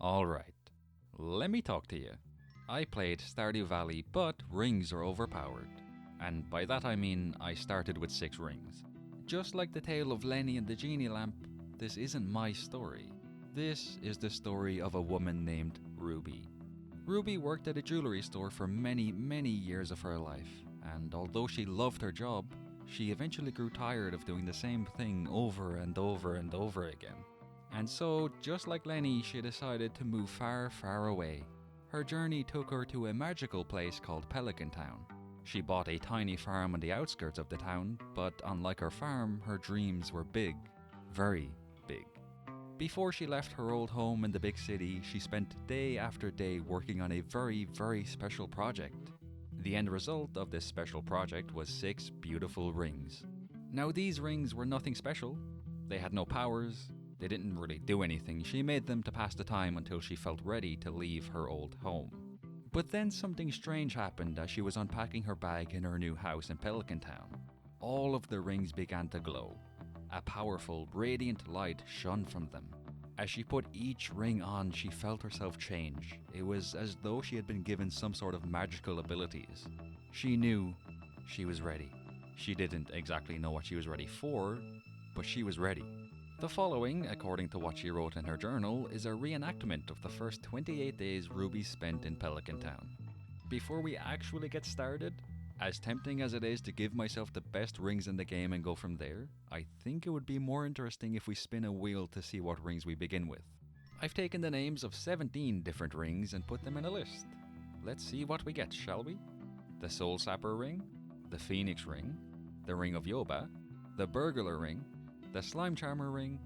Alright, let me talk to you. I played Stardew Valley, but rings are overpowered. And by that I mean I started with 6 rings. Just like the tale of Lenny and the genie lamp, this isn't my story. This is the story of a woman named Ruby. Ruby worked at a jewelry store for many years of her life, and although she loved her job, she eventually grew tired of doing the same thing over and over again. And so, just like Lenny, she decided to move far away. Her journey took her to a magical place called Pelican Town. She bought a tiny farm on the outskirts of the town, but unlike her farm, her dreams were big. Very big. Before she left her old home in the big city, she spent day after day working on a very special project. The end result of this special project was 6 beautiful rings. Now these rings were nothing special. They had no powers. They didn't really do anything. She made them to pass the time until she felt ready to leave her old home. But then something strange happened as she was unpacking her bag in her new house in Pelican Town. All of the rings began to glow. A powerful, radiant light shone from them. As she put each ring on, she felt herself change. It was as though she had been given some sort of magical abilities. She knew she was ready. She didn't exactly know what she was ready for, but she was ready. The following, according to what she wrote in her journal, is a reenactment of the first 28 days Ruby spent in Pelican Town. Before we actually get started, as tempting as it is to give myself the best rings in the game and go from there, I think it would be more interesting if we spin a wheel to see what rings we begin with. I've taken the names of 17 different rings and put them in a list. Let's see what we get, shall we? The Soul Sapper ring, the Phoenix ring, the Ring of Yoba, the Burglar ring, the Slime Charmer ring,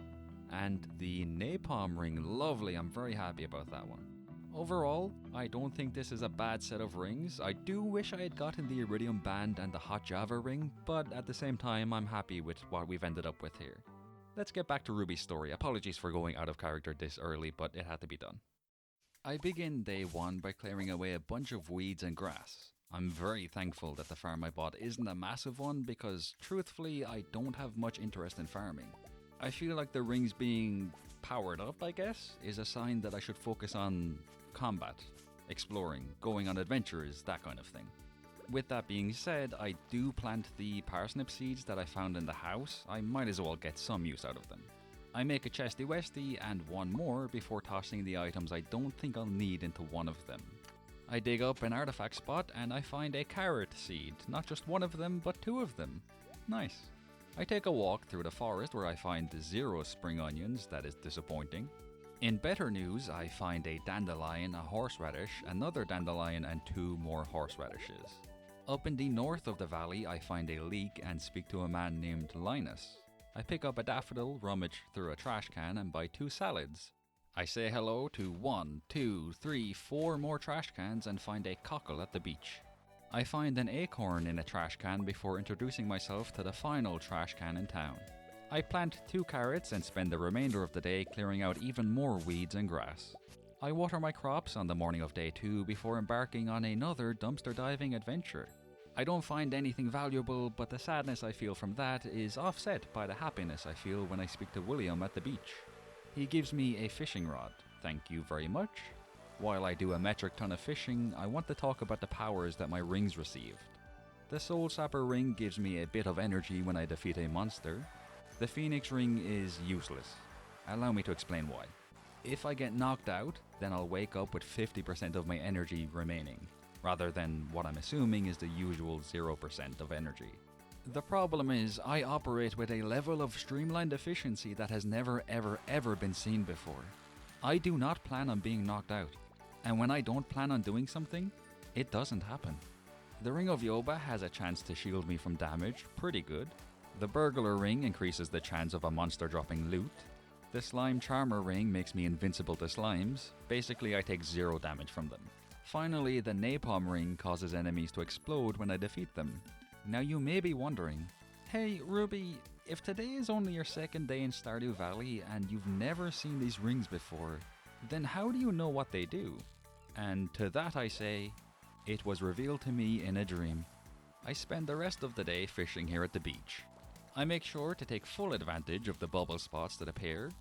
and the Napalm ring. Lovely, I'm very happy about that one. Overall, I don't think this is a bad set of rings. I do wish I had gotten the Iridium Band and the Hot Java ring, but at the same time, I'm happy with what we've ended up with here. Let's get back to Ruby's story. Apologies for going out of character this early, but it had to be done. I begin day 1 by clearing away a bunch of weeds and grass. I'm very thankful that the farm I bought isn't a massive one because, truthfully, I don't have much interest in farming. I feel like the rings being powered up, I guess, is a sign that I should focus on combat, exploring, going on adventures, that kind of thing. With that being said, I do plant the parsnip seeds that I found in the house. I might as well get some use out of them. I make a chesty westy and one more before tossing the items I don't think I'll need into one of them. I dig up an artifact spot and I find a carrot seed, not just one of them, but 2 of them. Nice. I take a walk through the forest where I find 0 spring onions. That is disappointing. In better news, I find a dandelion, a horseradish, another dandelion, and 2 more horseradishes. Up in the north of the valley, I find a leek and speak to a man named Linus. I pick up a daffodil, rummage through a trash can, and buy 2 salads. I say hello to 1, 2, 3, 4 more trash cans and find a cockle at the beach. I find an acorn in a trash can before introducing myself to the final trash can in town. I plant 2 carrots and spend the remainder of the day clearing out even more weeds and grass. I water my crops on the morning of day 2 before embarking on another dumpster diving adventure. I don't find anything valuable, but the sadness I feel from that is offset by the happiness I feel when I speak to William at the beach. He gives me a fishing rod. Thank you very much. While I do a metric ton of fishing, I want to talk about the powers that my rings received. The Soul Sapper ring gives me a bit of energy when I defeat a monster. The Phoenix ring is useless. Allow me to explain why. If I get knocked out, then I'll wake up with 50% of my energy remaining, rather than what I'm assuming is the usual 0% of energy. The problem is, I operate with a level of streamlined efficiency that has never ever been seen before. I do not plan on being knocked out, and when I don't plan on doing something, it doesn't happen. The Ring of Yoba has a chance to shield me from damage, pretty good. The Burglar ring increases the chance of a monster dropping loot. The Slime Charmer ring makes me invincible to slimes. Basically, I take 0 damage from them. Finally, the Napalm ring causes enemies to explode when I defeat them. Now you may be wondering, hey Ruby, if today is only your 2nd day in Stardew Valley and you've never seen these rings before, then how do you know what they do? And to that I say, it was revealed to me in a dream. I spend the rest of the day fishing here at the beach. I make sure to take full advantage of the bubble spots that appear.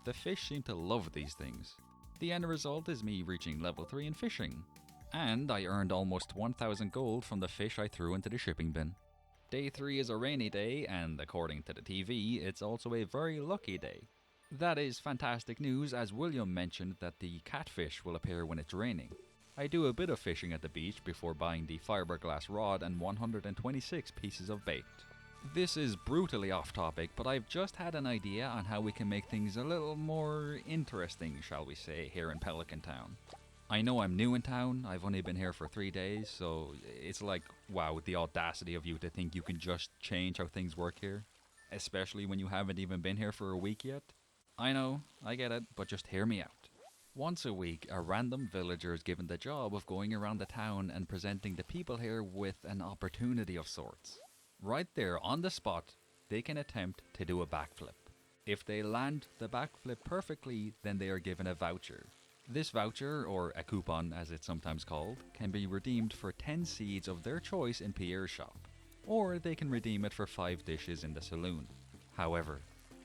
The fish seem to love these things. The end result is me reaching level 3 in fishing. And I earned almost 1000 gold from the fish I threw into the shipping bin. Day 3 is a rainy day, and according to the TV, it's also a very lucky day. That is fantastic news, as William mentioned that the catfish will appear when it's raining. I do a bit of fishing at the beach before buying the fiberglass rod and 126 pieces of bait. This is brutally off topic, but I've just had an idea on how we can make things a little more interesting, shall we say, here in Pelican Town. I know I'm new in town, I've only been here for 3 days, so it's like, wow, the audacity of you to think you can just change how things work here. Especially when you haven't even been here for a week yet. I know, I get it, but just hear me out. Once a week, a random villager is given the job of going around the town and presenting the people here with an opportunity of sorts. Right there, on the spot, they can attempt to do a backflip. If they land the backflip perfectly, then they are given a voucher. This voucher, or a coupon as it's sometimes called, can be redeemed for 10 seeds of their choice in Pierre's shop, or they can redeem it for 5 dishes in the saloon. However,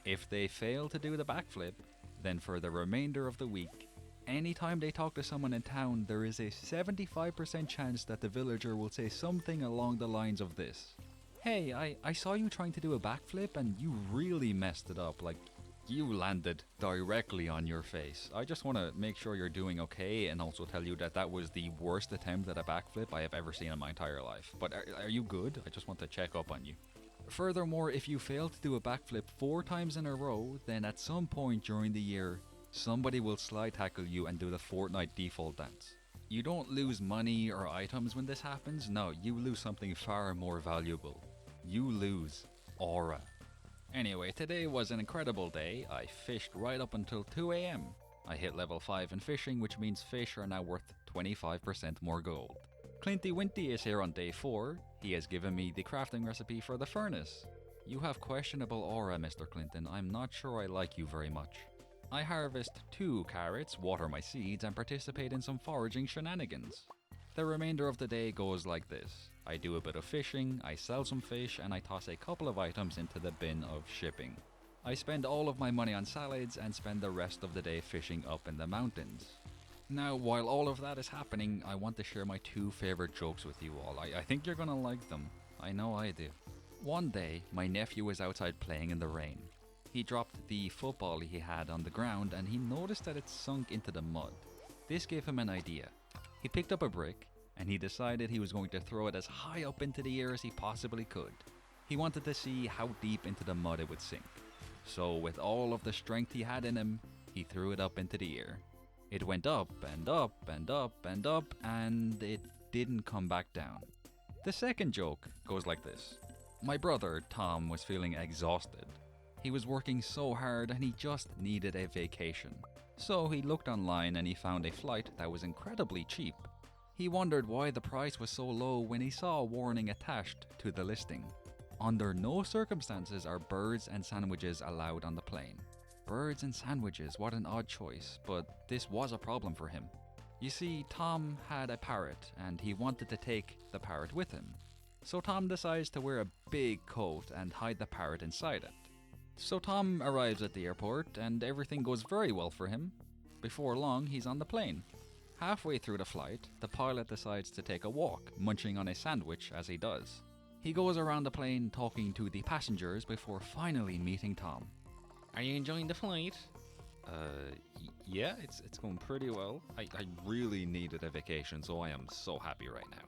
if they fail to do the backflip, then for the remainder of the week, anytime they talk to someone in town, there is a 75% chance that the villager will say something along the lines of this. Hey, I saw you trying to do a backflip and you really messed it up, like you landed directly on your face. I just want to make sure you're doing okay and also tell you that that was the worst attempt at a backflip I have ever seen in my entire life. But are you good? I just want to check up on you. Furthermore, if you fail to do a backflip 4 times in a row, then at some point during the year, somebody will slide tackle you and do the Fortnite default dance. You don't lose money or items when this happens, no, you lose something far more valuable. You lose aura. Anyway, today was an incredible day. I fished right up until 2 AM. I hit level 5 in fishing, which means fish are now worth 25% more gold. Clinty Winty is here on day 4. He has given me the crafting recipe for the furnace. You have questionable aura, Mr. Clinton. I'm not sure I like you very much. I harvest 2 carrots, water my seeds, and participate in some foraging shenanigans. The remainder of the day goes like this. I do a bit of fishing, I sell some fish, and I toss a couple of items into the bin of shipping. I spend all of my money on salads and spend the rest of the day fishing up in the mountains. Now, while all of that is happening, I want to share my 2 favorite jokes with you all. I think you're gonna like them. I know I do. One day, my nephew was outside playing in the rain. He dropped the football he had on the ground and he noticed that it sunk into the mud. This gave him an idea. He picked up a brick and he decided he was going to throw it as high up into the air as he possibly could. He wanted to see how deep into the mud it would sink. So with all of the strength he had in him, he threw it up into the air. It went up and up and up and up and it didn't come back down. The second joke goes like this. My brother, Tom, was feeling exhausted. He was working so hard and he just needed a vacation. So he looked online and he found a flight that was incredibly cheap. He wondered why the price was so low when he saw a warning attached to the listing. Under no circumstances are birds and sandwiches allowed on the plane. Birds and sandwiches, what an odd choice, but this was a problem for him. You see, Tom had a parrot and he wanted to take the parrot with him. So Tom decides to wear a big coat and hide the parrot inside it. So Tom arrives at the airport and everything goes very well for him. Before long, he's on the plane. Halfway through the flight, the pilot decides to take a walk, munching on a sandwich as he does. He goes around the plane talking to the passengers before finally meeting Tom. Are you enjoying the flight? Yeah, it's going pretty well. I really needed a vacation, so I am so happy right now.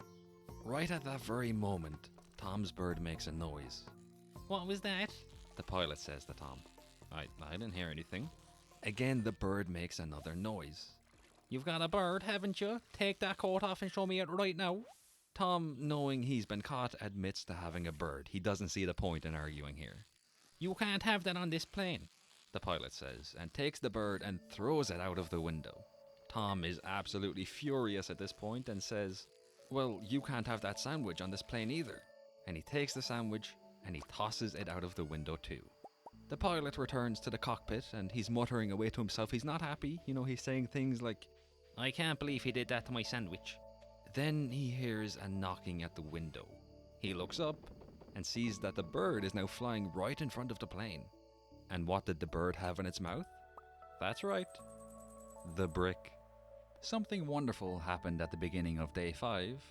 Right at that very moment, Tom's bird makes a noise. What was that? The pilot says to Tom. I didn't hear anything. Again, the bird makes another noise. You've got a bird, haven't you? Take that coat off and show me it right now. Tom, knowing he's been caught, admits to having a bird. He doesn't see the point in arguing here. You can't have that on this plane, the pilot says, and takes the bird and throws it out of the window. Tom is absolutely furious at this point and says, well, you can't have that sandwich on this plane either. And he takes the sandwich and he tosses it out of the window too. The pilot returns to the cockpit and he's muttering away to himself. He's not happy. He's saying things like, I can't believe he did that to my sandwich. Then he hears a knocking at the window. He looks up and sees that the bird is now flying right in front of the plane. And what did the bird have in its mouth? That's right. the brick. Something wonderful happened at the beginning of day 5.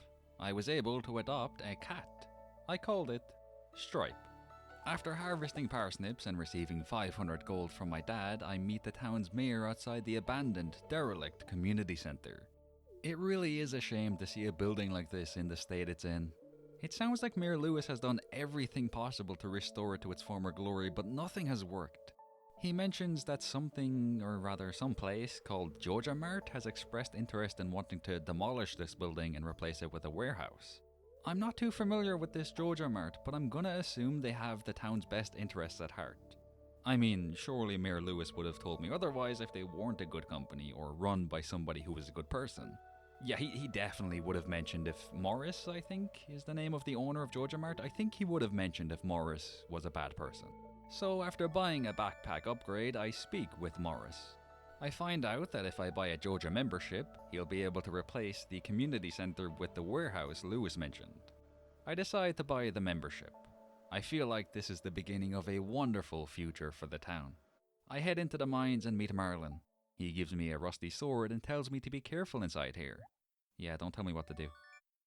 I was able to adopt a cat. I called it Stripe. After harvesting parsnips and receiving 500 gold from my dad, I meet the town's mayor outside the abandoned, derelict community centre. It really is a shame to see a building like this in the state it's in. It sounds like Mayor Lewis has done everything possible to restore it to its former glory, but nothing has worked. He mentions that some place called Joja Mart has expressed interest in wanting to demolish this building and replace it with a warehouse. I'm not too familiar with this Joja Mart, but I'm gonna assume they have the town's best interests at heart. I mean, surely Mayor Lewis would have told me otherwise if they weren't a good company or run by somebody who was a good person. Yeah, he definitely would have mentioned if Morris, I think, is the name of the owner of Joja Mart. I think he would have mentioned if Morris was a bad person. So after buying a backpack upgrade, I speak with Morris. I find out that if I buy a Joja membership, he'll be able to replace the community centre with the warehouse Lewis mentioned. I decide to buy the membership. I feel like this is the beginning of a wonderful future for the town. I head into the mines and meet Marlin. He gives me a rusty sword and tells me to be careful inside here. Yeah, don't tell me what to do.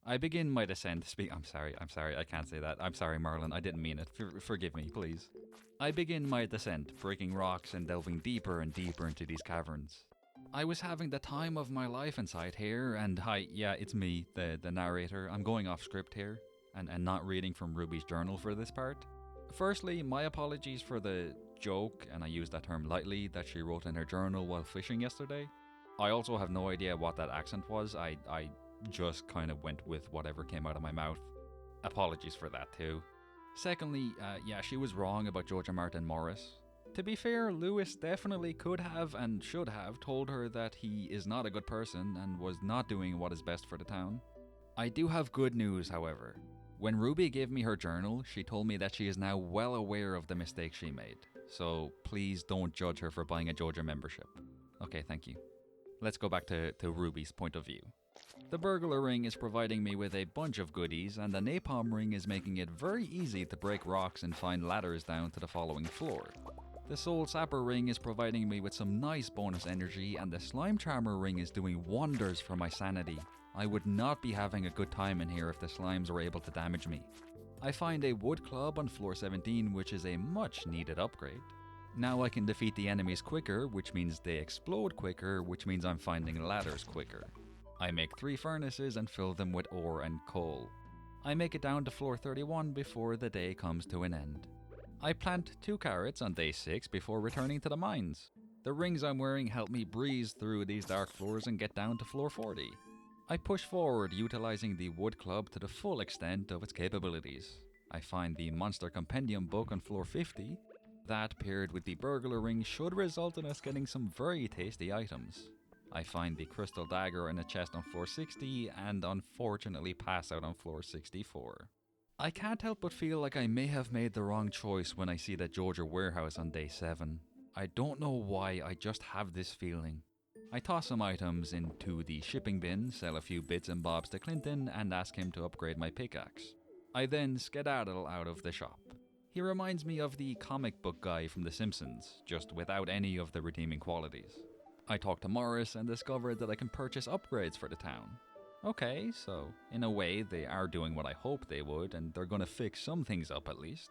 I begin my descent. I'm sorry, I can't say that. I'm sorry, Marlin, I didn't mean it. Forgive me, please. I begin my descent, breaking rocks and delving deeper and deeper into these caverns. I was having the time of my life inside here, and hi, yeah, it's me, the narrator. I'm going off script here, and not reading from Ruby's journal for this part. Firstly, my apologies for the joke, and I use that term lightly, that she wrote in her journal while fishing yesterday. I also have no idea what that accent was. I just kind of went with whatever came out of my mouth. Apologies for that too. Secondly, she was wrong about Joja Mart and Morris. To be fair, Lewis definitely could have and should have told her that he is not a good person and was not doing what is best for the town. I do have good news, however. When Ruby gave me her journal, she told me that she is now well aware of the mistake she made. So please don't judge her for buying a Joja membership. Okay, thank you. Let's go back to Ruby's point of view. The burglar ring is providing me with a bunch of goodies, and the napalm ring is making it very easy to break rocks and find ladders down to the following floor. The soul sapper ring is providing me with some nice bonus energy, and the slime charmer ring is doing wonders for my sanity. I would not be having a good time in here if the slimes were able to damage me. I find a wood club on floor 17, which is a much needed upgrade. Now I can defeat the enemies quicker, which means they explode quicker, which means I'm finding ladders quicker. I make 3 furnaces and fill them with ore and coal. I make it down to floor 31 before the day comes to an end. I plant 2 carrots on day 6 before returning to the mines. The rings I'm wearing help me breeze through these dark floors and get down to floor 40. I push forward utilizing the wood club to the full extent of its capabilities. I find the monster compendium book on floor 50. That paired with the burglar ring should result in us getting some very tasty items. I find the crystal dagger in a chest on floor 60 and unfortunately pass out on floor 64. I can't help but feel like I may have made the wrong choice when I see that Joja warehouse on day 7. I don't know why, I just have this feeling. I toss some items into the shipping bin, sell a few bits and bobs to Clinton, and ask him to upgrade my pickaxe. I then skedaddle out of the shop. He reminds me of the comic book guy from The Simpsons, just without any of the redeeming qualities. I talk to Morris and discover that I can purchase upgrades for the town. Okay, so in a way they are doing what I hoped they would, and they're gonna fix some things up at least.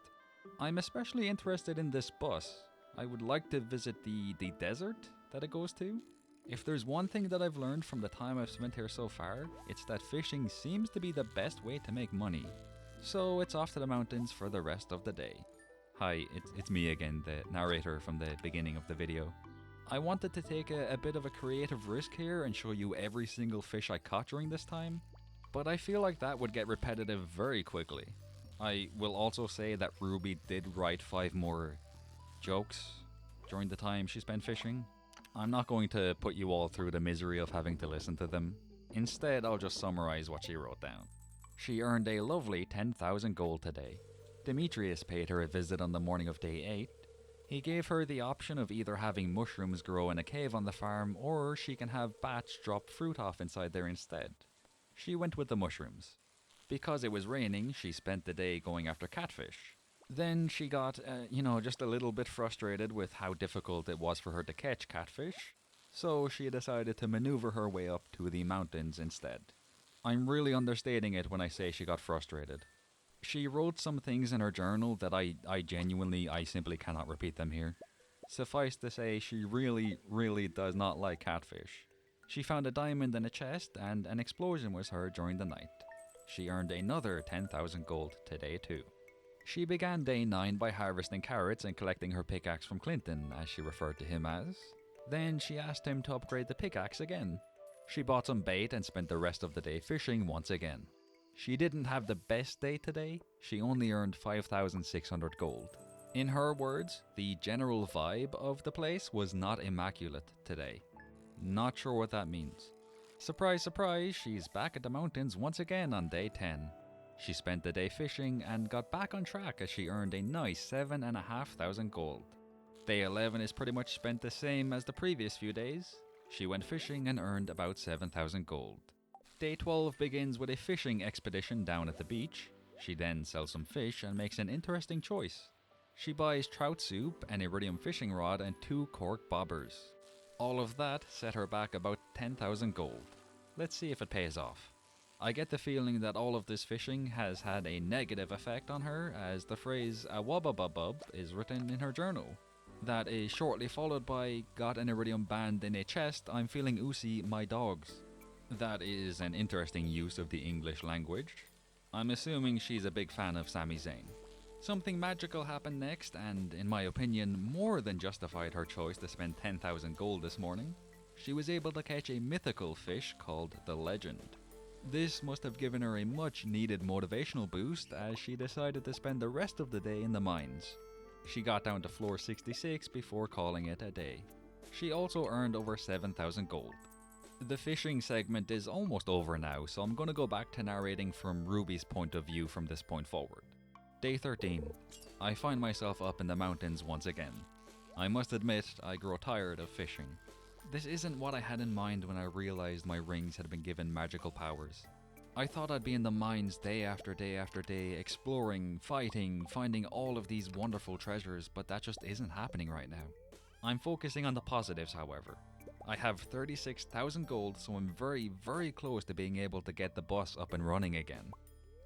I'm especially interested in this bus. I would like to visit the desert that it goes to. If there's one thing that I've learned from the time I've spent here so far, it's that fishing seems to be the best way to make money. So it's off to the mountains for the rest of the day. Hi, it's me again, the narrator from the beginning of the video. I wanted to take a bit of a creative risk here and show you every single fish I caught during this time, but I feel like that would get repetitive very quickly. I will also say that Ruby did write 5 more jokes during the time she spent fishing. I'm not going to put you all through the misery of having to listen to them. Instead, I'll just summarize what she wrote down. She earned a lovely 10,000 gold today. Demetrius paid her a visit on the morning of day 8. He gave her the option of either having mushrooms grow in a cave on the farm, or she can have bats drop fruit off inside there instead. She went with the mushrooms. Because it was raining, she spent the day going after catfish. Then she got, just a little bit frustrated with how difficult it was for her to catch catfish. so she decided to maneuver her way up to the mountains instead. I'm really understating it when I say she got frustrated. She wrote some things in her journal that I simply cannot repeat them here. Suffice to say, she really does not like catfish. She found a diamond in a chest and an explosion was heard during the night. She earned another 10,000 gold today too. She began day 9 by harvesting carrots and collecting her pickaxe from Clinton, as she referred to him as. Then she asked him to upgrade the pickaxe again. She bought some bait and spent the rest of the day fishing once again. She didn't have the best day today, she only earned 5,600 gold. In her words, the general vibe of the place was not immaculate today. Not sure what that means. Surprise, surprise, she's back at the mountains once again on day 10. She spent the day fishing and got back on track as she earned a nice 7,500 gold. Day 11 is pretty much spent the same as the previous few days. She went fishing and earned about 7,000 gold. Day 12 begins with a fishing expedition down at the beach. She then sells some fish and makes an interesting choice. She buys trout soup, an iridium fishing rod and 2 cork bobbers. All of that set her back about 10,000 gold. Let's see if it pays off. I get the feeling that all of this fishing has had a negative effect on her, as the phrase "awabababub" is written in her journal. That is shortly followed by "got an iridium band in a chest, I'm feeling oozy, my dogs." That is an interesting use of the English language. I'm assuming she's a big fan of Sami Zayn. Something magical happened next, and in my opinion, more than justified her choice to spend 10,000 gold this morning. She was able to catch a mythical fish called the Legend. This must have given her a much needed motivational boost as she decided to spend the rest of the day in the mines. She got down to floor 66 before calling it a day. She also earned over 7,000 gold. The fishing segment is almost over now, so I'm going to go back to narrating from Ruby's point of view from this point forward. Day 13. I find myself up in the mountains once again. I must admit, I grow tired of fishing. This isn't what I had in mind when I realized my rings had been given magical powers. I thought I'd be in the mines day after day after day, exploring, fighting, finding all of these wonderful treasures, but that just isn't happening right now. I'm focusing on the positives, however. I have 36,000 gold, so I'm very close to being able to get the bus up and running again.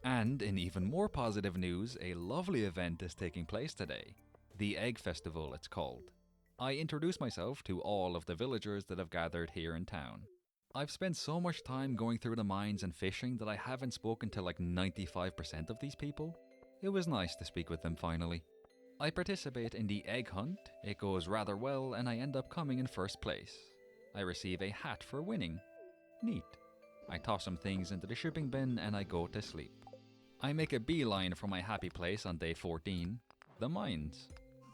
And in even more positive news, a lovely event is taking place today. The Egg Festival, it's called. I introduce myself to all of the villagers that have gathered here in town. I've spent so much time going through the mines and fishing that I haven't spoken to like 95% of these people. It was nice to speak with them finally. I participate in the egg hunt, it goes rather well and I end up coming in first place. I receive a hat for winning. Neat. I toss some things into the shipping bin and I go to sleep. I make a beeline for my happy place on day 14, the mines.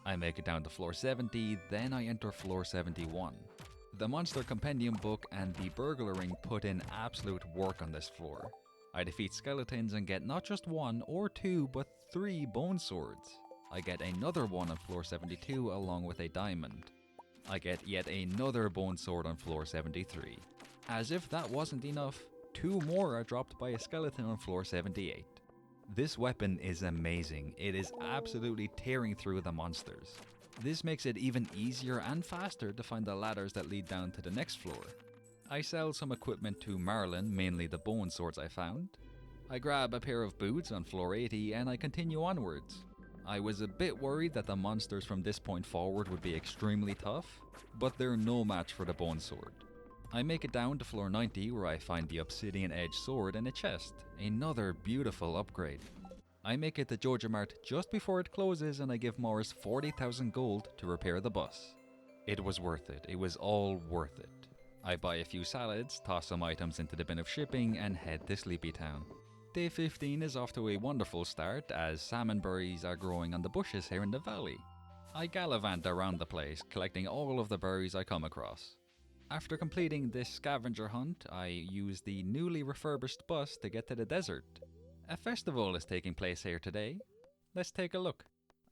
I make it down to floor 70, then I enter floor 71. The Monster Compendium book and the Burglar Ring put in absolute work on this floor. I defeat skeletons and get not just 1 or 2, but 3 bone swords. I get another one on floor 72 along with a diamond. I get yet another bone sword on floor 73. As if that wasn't enough, 2 more are dropped by a skeleton on floor 78. This weapon is amazing. It is absolutely tearing through the monsters. This makes it even easier and faster to find the ladders that lead down to the next floor. I sell some equipment to Marlin, mainly the bone swords I found. I grab a pair of boots on floor 80 and I continue onwards. I was a bit worried that the monsters from this point forward would be extremely tough, but they're no match for the bone sword. I make it down to floor 90 where I find the obsidian edge sword in a chest, another beautiful upgrade. I make it to Joja Mart just before it closes and I give Morris 40,000 gold to repair the bus. It was worth it, it was all worth it. I buy a few salads, toss some items into the bin of shipping and head to Sleepy Town. Day 15 is off to a wonderful start as salmon berries are growing on the bushes here in the valley. I gallivant around the place collecting all of the berries I come across. After completing this scavenger hunt, I use the newly refurbished bus to get to the desert. A festival is taking place here today. Let's take a look.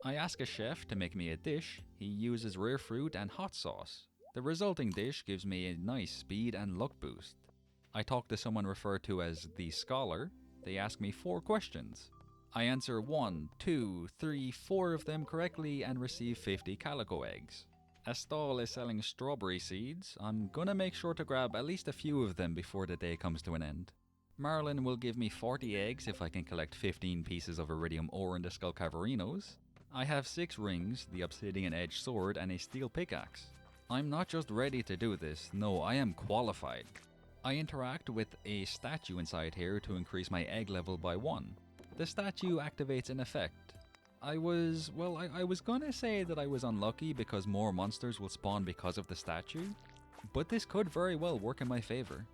I ask a chef to make me a dish. He uses rare fruit and hot sauce. The resulting dish gives me a nice speed and luck boost. I talk to someone referred to as the Scholar. They ask me 4 questions. I answer 1, 2, 3, 4 of them correctly and receive 50 calico eggs. A stall is selling strawberry seeds. I'm gonna make sure to grab at least a few of them before the day comes to an end. Marlin will give me 40 eggs if I can collect 15 pieces of iridium ore in the Skull Caverinos. I have 6 rings, the obsidian edge sword, and a steel pickaxe. I'm not just ready to do this, no, I am qualified. I interact with a statue inside here to increase my egg level by 1. The statue activates in effect. I was gonna say that I was unlucky because more monsters will spawn because of the statue, but this could very well work in my favor.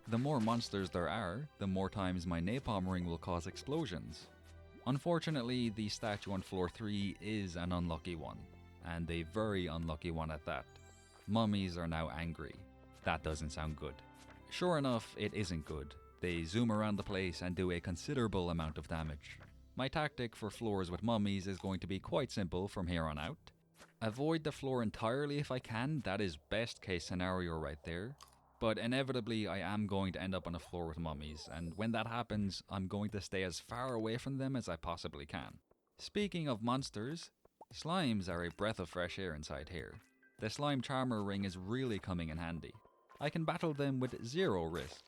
The more monsters there are, the more times my napalm ring will cause explosions. Unfortunately, the statue on floor 3 is an unlucky one, and a very unlucky one at that. Mummies are now angry. That doesn't sound good. Sure enough, it isn't good. They zoom around the place and do a considerable amount of damage. My tactic for floors with mummies is going to be quite simple from here on out. Avoid the floor entirely if I can, that is best case scenario right there. But inevitably I am going to end up on a floor with mummies, and when that happens, I'm going to stay as far away from them as I possibly can. Speaking of monsters, slimes are a breath of fresh air inside here. The slime charmer ring is really coming in handy. I can battle them with 0 risk.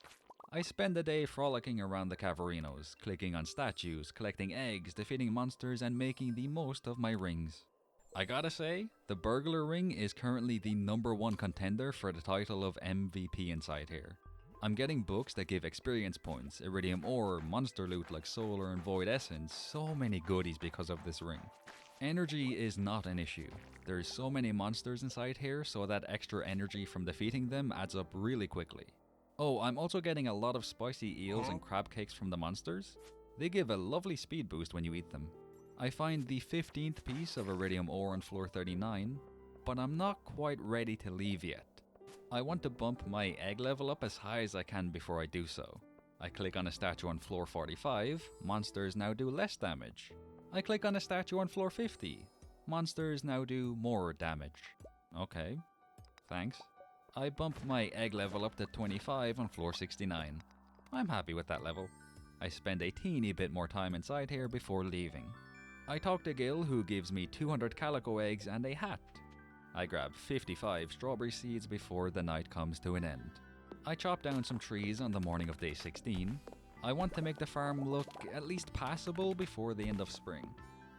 I spend the day frolicking around the Caverinos, clicking on statues, collecting eggs, defeating monsters, and making the most of my rings. I gotta say, the burglar ring is currently the #1 contender for the title of MVP inside here. I'm getting books that give experience points, iridium ore, monster loot like solar and void essence, so many goodies because of this ring. Energy is not an issue. There's so many monsters inside here, so that extra energy from defeating them adds up really quickly. Oh, I'm also getting a lot of spicy eels and crab cakes from the monsters. They give a lovely speed boost when you eat them. I find the 15th piece of iridium ore on floor 39, but I'm not quite ready to leave yet. I want to bump my egg level up as high as I can before I do so. I click on a statue on floor 45, monsters now do less damage. I click on a statue on floor 50, monsters now do more damage. Okay, thanks. I bump my egg level up to 25 on floor 69. I'm happy with that level. I spend a teeny bit more time inside here before leaving. I talk to Gil, who gives me 200 calico eggs and a hat. I grab 55 strawberry seeds before the night comes to an end. I chop down some trees on the morning of day 16. I want to make the farm look at least passable before the end of spring.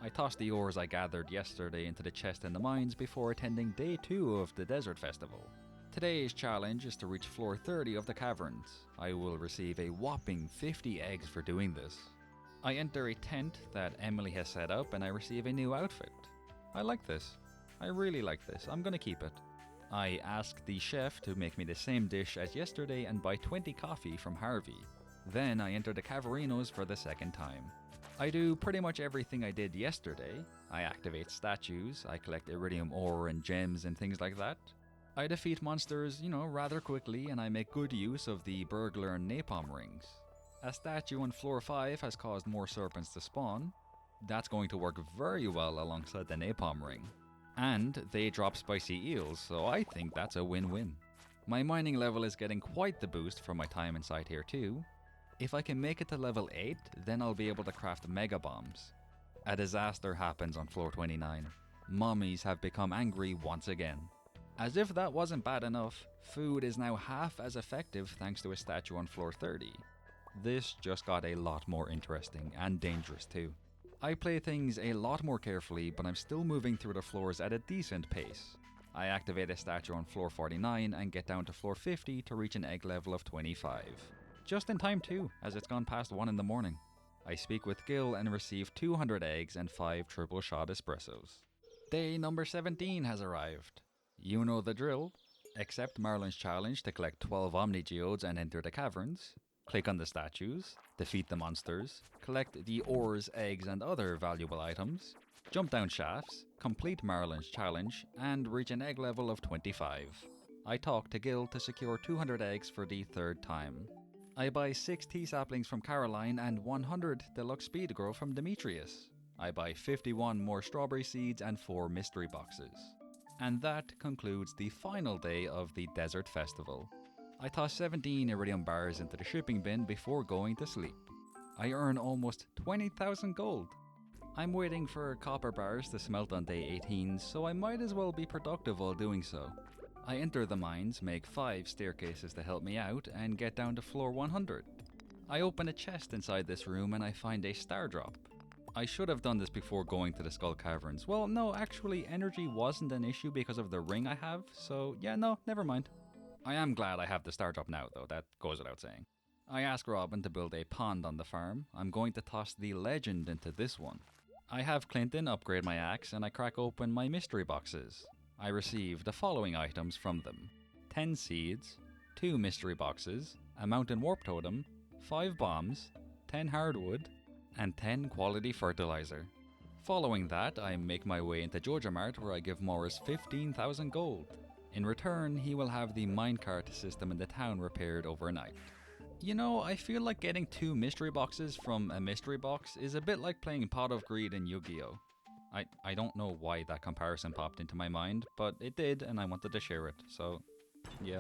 I toss the ores I gathered yesterday into the chest in the mines before attending day 2 of the desert festival. Today's challenge is to reach floor 30 of the caverns. I will receive a whopping 50 eggs for doing this. I enter a tent that Emily has set up and I receive a new outfit. I like this. I really like this. I'm gonna keep it. I ask the chef to make me the same dish as yesterday and buy 20 coffee from Harvey. Then I enter the Caverinos for the second time. I do pretty much everything I did yesterday. I activate statues, I collect iridium ore and gems and things like that. I defeat monsters, rather quickly, and I make good use of the burglar and napalm rings. A statue on floor 5 has caused more serpents to spawn. That's going to work very well alongside the napalm ring. And they drop spicy eels, so I think that's a win-win. My mining level is getting quite the boost from my time inside here too. If I can make it to level 8, then I'll be able to craft mega bombs. A disaster happens on floor 29. Mummies have become angry once again. As if that wasn't bad enough, food is now half as effective thanks to a statue on floor 30. This just got a lot more interesting and dangerous too. I play things a lot more carefully, but I'm still moving through the floors at a decent pace. I activate a statue on floor 49 and get down to floor 50 to reach an egg level of 25. Just in time too, as it's gone past 1 in the morning. I speak with Gil and receive 200 eggs and 5 triple shot espressos. Day number 17 has arrived. You know the drill. Accept Marlin's challenge to collect 12 Omni Geodes and enter the caverns. Click on the statues, defeat the monsters, collect the ores, eggs and other valuable items, jump down shafts, complete Marlin's challenge, and reach an egg level of 25. I talk to Gil to secure 200 eggs for the 3rd time. I buy 6 tea saplings from Caroline and 100 deluxe speed grow from Demetrius. I buy 51 more strawberry seeds and 4 mystery boxes. And that concludes the final day of the Desert Festival. I toss 17 iridium bars into the shipping bin before going to sleep. I earn almost 20,000 gold. I'm waiting for copper bars to smelt on day 18, so I might as well be productive while doing so. I enter the mines, make 5 staircases to help me out, and get down to floor 100. I open a chest inside this room and I find a star drop. I should have done this before going to the Skull Caverns. Well, no, actually energy wasn't an issue because of the ring I have, so yeah, no, never mind. I am glad I have the star drop now though, that goes without saying. I ask Robin to build a pond on the farm. I'm going to toss the legend into this one. I have Clinton upgrade my axe and I crack open my mystery boxes. I receive the following items from them: 10 seeds, 2 mystery boxes, a mountain warp totem, 5 bombs, 10 hardwood, and 10 quality fertilizer. Following that, I make my way into Georgia Mart where I give Morris 15,000 gold. In return, he will have the minecart system in the town repaired overnight. You know, I feel like getting 2 mystery boxes from a mystery box is a bit like playing Pot of Greed in Yu-Gi-Oh! I don't know why that comparison popped into my mind, but it did and I wanted to share it, so yeah.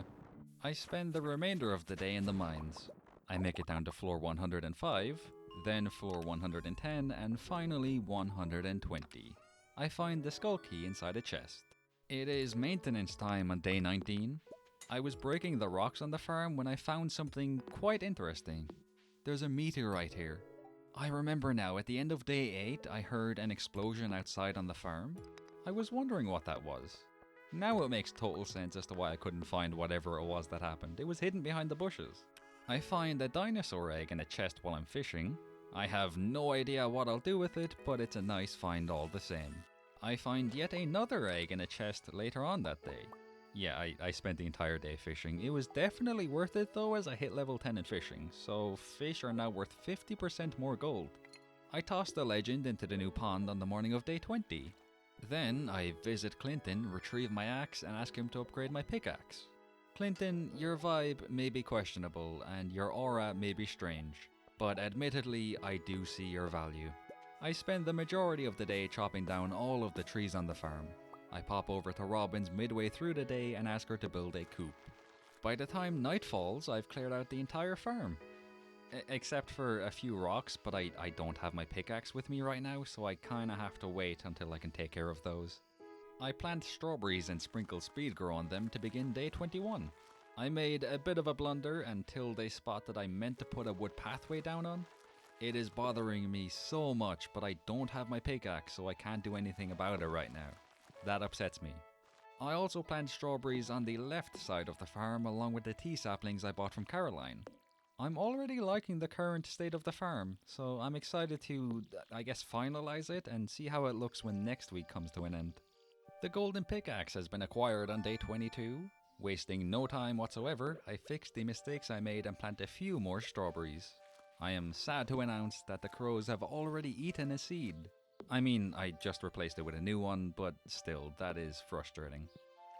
I spend the remainder of the day in the mines. I make it down to floor 105, then floor 110, and finally 120. I find the skull key inside a chest. It is maintenance time on day 19. I was breaking the rocks on the farm when I found something quite interesting. There's a meteorite here. I remember now, at the end of day 8, I heard an explosion outside on the farm. I was wondering what that was. Now it makes total sense as to why I couldn't find whatever it was that happened. It was hidden behind the bushes. I find a dinosaur egg in a chest while I'm fishing. I have no idea what I'll do with it, but it's a nice find all the same. I find yet another egg in a chest later on that day. Yeah, I spent the entire day fishing. It was definitely worth it though, as I hit level 10 in fishing, so fish are now worth 50% more gold. I toss the legend into the new pond on the morning of day 20. Then I visit Clinton, retrieve my axe, and ask him to upgrade my pickaxe. Clinton, your vibe may be questionable, and your aura may be strange, but admittedly I do see your value. I spend the majority of the day chopping down all of the trees on the farm. I pop over to Robin's midway through the day and ask her to build a coop. By the time night falls, I've cleared out the entire farm. Except for a few rocks, but I don't have my pickaxe with me right now, so I kinda have to wait until I can take care of those. I plant strawberries and sprinkle speed grow on them to begin day 21. I made a bit of a blunder until they spot that I meant to put a wood pathway down on. It is bothering me so much, but I don't have my pickaxe, so I can't do anything about it right now. That upsets me. I also plant strawberries on the left side of the farm along with the tea saplings I bought from Caroline. I'm already liking the current state of the farm, so I'm excited to, I guess, finalize it and see how it looks when next week comes to an end. The golden pickaxe has been acquired on day 22. Wasting no time whatsoever, I fixed the mistakes I made and plant a few more strawberries. I am sad to announce that the crows have already eaten a seed. I mean, I just replaced it with a new one, but still, that is frustrating.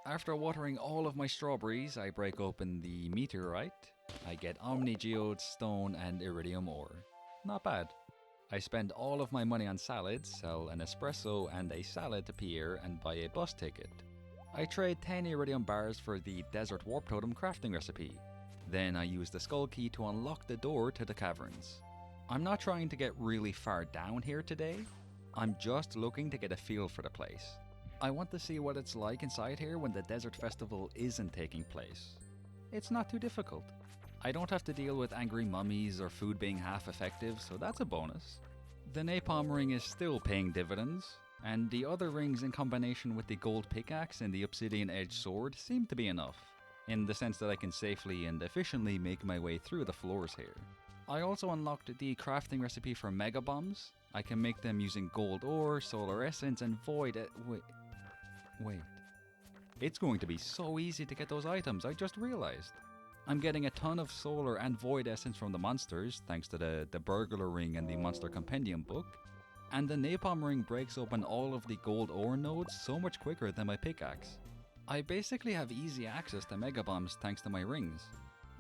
After watering all of my strawberries, I break open the meteorite. I get omnigeode, stone, and iridium ore. Not bad. I spend all of my money on salads, sell an espresso and a salad to Pierre, and buy a bus ticket. I trade 10 iridium bars for the desert warp totem crafting recipe. Then I use the skull key to unlock the door to the caverns. I'm not trying to get really far down here today. I'm just looking to get a feel for the place. I want to see what it's like inside here when the desert festival isn't taking place. It's not too difficult. I don't have to deal with angry mummies or food being half effective, so that's a bonus. The napalm ring is still paying dividends, and the other rings in combination with the gold pickaxe and the obsidian edged sword seem to be enough, in the sense that I can safely and efficiently make my way through the floors here. I also unlocked the crafting recipe for mega bombs. I can make them using gold ore, solar essence, and void wait. It's going to be so easy to get those items, I just realized. I'm getting a ton of solar and void essence from the monsters, thanks to the burglar ring and the monster compendium book. And the napalm ring breaks open all of the gold ore nodes so much quicker than my pickaxe. I basically have easy access to mega bombs thanks to my rings.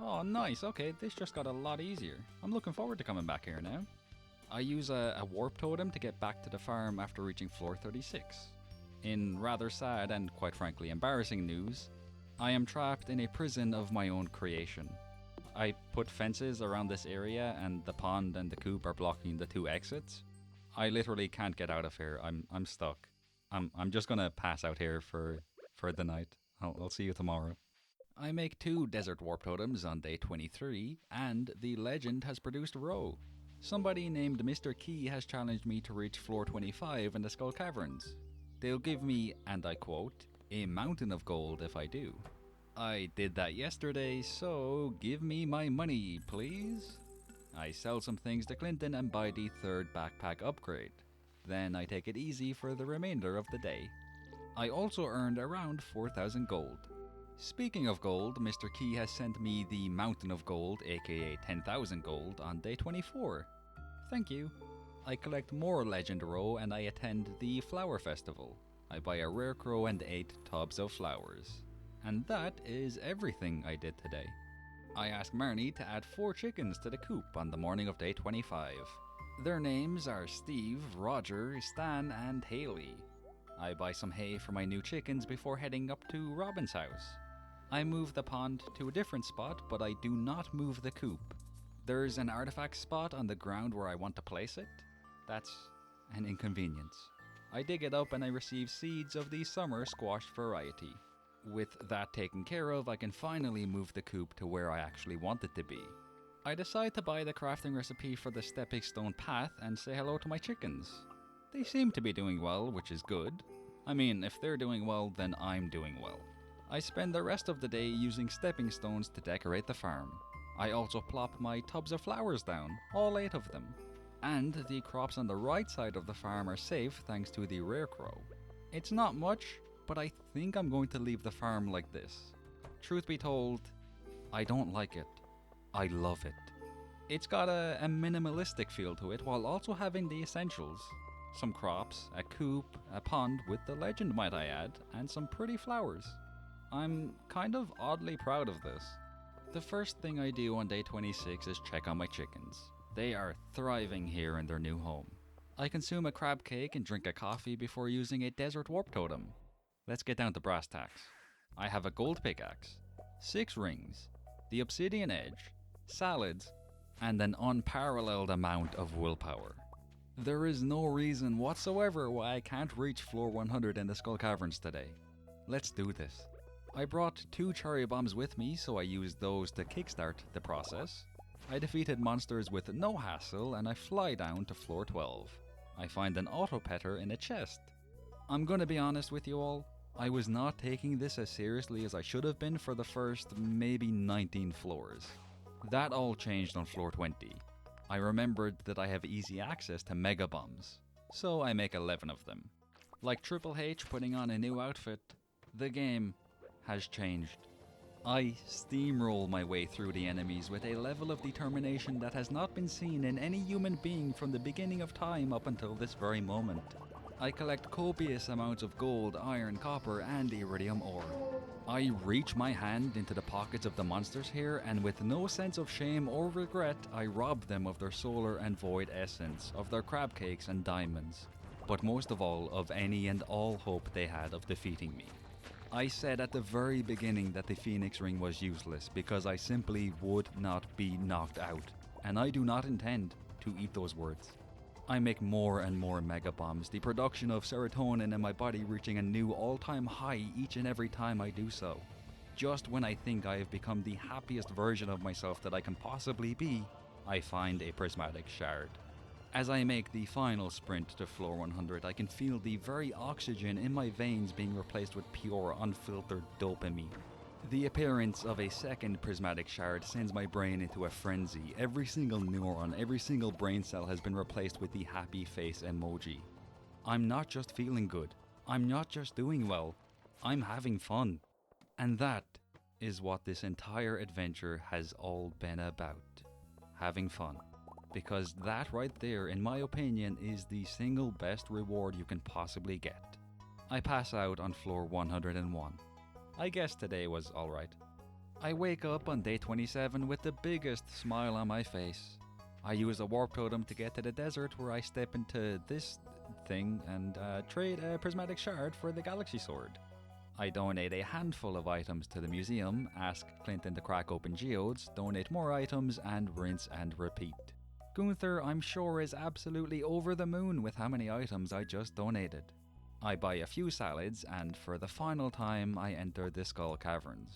Oh nice, okay, this just got a lot easier. I'm looking forward to coming back here now. I use a warp totem to get back to the farm after reaching floor 36. In rather sad and quite frankly embarrassing news, I am trapped in a prison of my own creation. I put fences around this area and the pond and the coop are blocking the 2 exits. I literally can't get out of here. I'm stuck. I'm just gonna pass out here for the night. I'll see you tomorrow. I make 2 desert warp totems on day 23, and the legend has produced a row. Somebody named Mr. Key has challenged me to reach floor 25 in the Skull Caverns. They'll give me, and I quote, a mountain of gold if I do. I did that yesterday, so give me my money, please. I sell some things to Clinton and buy the 3rd backpack upgrade. Then I take it easy for the remainder of the day. I also earned around 4,000 gold. Speaking of gold, Mr. Key has sent me the Mountain of Gold, aka 10,000 gold, on day 24. Thank you. I collect more Legend Row and I attend the Flower Festival. I buy a rare crow and 8 tubs of flowers. And that is everything I did today. I asked Marnie to add 4 chickens to the coop on the morning of day 25. Their names are Steve, Roger, Stan, and Haley. I buy some hay for my new chickens before heading up to Robin's house. I move the pond to a different spot, but I do not move the coop. There's an artifact spot on the ground where I want to place it. That's an inconvenience. I dig it up and I receive seeds of the summer squash variety. With that taken care of, I can finally move the coop to where I actually want it to be. I decide to buy the crafting recipe for the stepping stone path and say hello to my chickens. They seem to be doing well, which is good. I mean, if they're doing well, then I'm doing well. I spend the rest of the day using stepping stones to decorate the farm. I also plop my tubs of flowers down, all 8 of them. And the crops on the right side of the farm are safe thanks to the rare crow. It's not much, but I think I'm going to leave the farm like this. Truth be told, I don't like it. I love it. It's got a minimalistic feel to it while also having the essentials. Some crops, a coop, a pond with the legend might I add, and some pretty flowers. I'm kind of oddly proud of this. The first thing I do on day 26 is check on my chickens. They are thriving here in their new home. I consume a crab cake and drink a coffee before using a desert warp totem. Let's get down to brass tacks. I have a gold pickaxe, 6 rings, the obsidian edge, salads, and an unparalleled amount of willpower. There is no reason whatsoever why I can't reach floor 100 in the Skull Caverns today. Let's do this. I brought 2 cherry bombs with me, so I used those to kickstart the process. I defeated monsters with no hassle and I fly down to floor 12. I find an auto petter in a chest. I'm gonna be honest with you all, I was not taking this as seriously as I should have been for the first maybe 19 floors. That all changed on floor 20. I remembered that I have easy access to mega bombs, so I make 11 of them. Like Triple H putting on a new outfit, the game has changed. I steamroll my way through the enemies with a level of determination that has not been seen in any human being from the beginning of time up until this very moment. I collect copious amounts of gold, iron, copper, and iridium ore. I reach my hand into the pockets of the monsters here, and with no sense of shame or regret, I rob them of their solar and void essence, of their crab cakes and diamonds, but most of all, of any and all hope they had of defeating me. I said at the very beginning that the Phoenix Ring was useless because I simply would not be knocked out, and I do not intend to eat those words. I make more and more mega bombs, the production of serotonin in my body reaching a new all-time high each and every time I do so. Just when I think I have become the happiest version of myself that I can possibly be, I find a prismatic shard. As I make the final sprint to floor 100, I can feel the very oxygen in my veins being replaced with pure, unfiltered dopamine. The appearance of a second prismatic shard sends my brain into a frenzy. Every single neuron, every single brain cell has been replaced with the happy face emoji. I'm not just feeling good. I'm not just doing well. I'm having fun. And that is what this entire adventure has all been about. Having fun. Because that right there, in my opinion, is the single best reward you can possibly get. I pass out on floor 101. I guess today was alright. I wake up on day 27 with the biggest smile on my face. I use a warp totem to get to the desert where I step into this thing and trade a prismatic shard for the galaxy sword. I donate a handful of items to the museum, ask Clinton to crack open geodes, donate more items, and rinse and repeat. Gunther, I'm sure, is absolutely over the moon with how many items I just donated. I buy a few salads, and for the final time, I enter the Skull Caverns.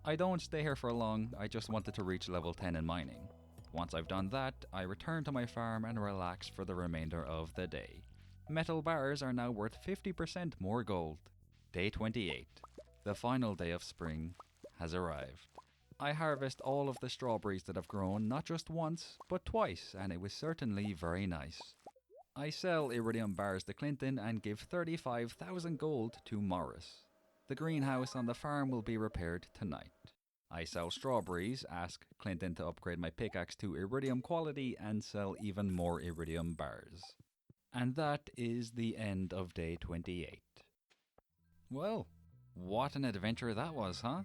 I don't stay here for long, I just wanted to reach level 10 in mining. Once I've done that, I return to my farm and relax for the remainder of the day. Metal bars are now worth 50% more gold. Day 28. The final day of spring has arrived. I harvest all of the strawberries that have grown not just once, but twice, and it was certainly very nice. I sell iridium bars to Clinton and give 35,000 gold to Morris. The greenhouse on the farm will be repaired tonight. I sell strawberries, ask Clinton to upgrade my pickaxe to iridium quality, and sell even more iridium bars. And that is the end of day 28. Well, what an adventure that was, huh?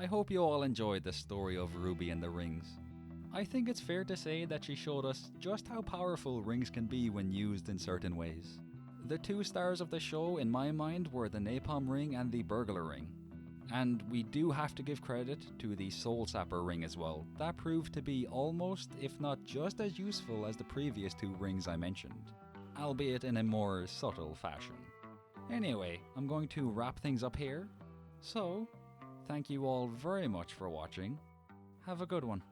I hope you all enjoyed the story of Ruby and the rings. I think it's fair to say that she showed us just how powerful rings can be when used in certain ways. The two stars of the show in my mind were the Napalm ring and the Burglar ring. And we do have to give credit to the Soul Sapper ring as well. That proved to be almost, if not just as useful as the previous two rings I mentioned, albeit in a more subtle fashion. Anyway, I'm going to wrap things up here. So, thank you all very much for watching. Have a good one.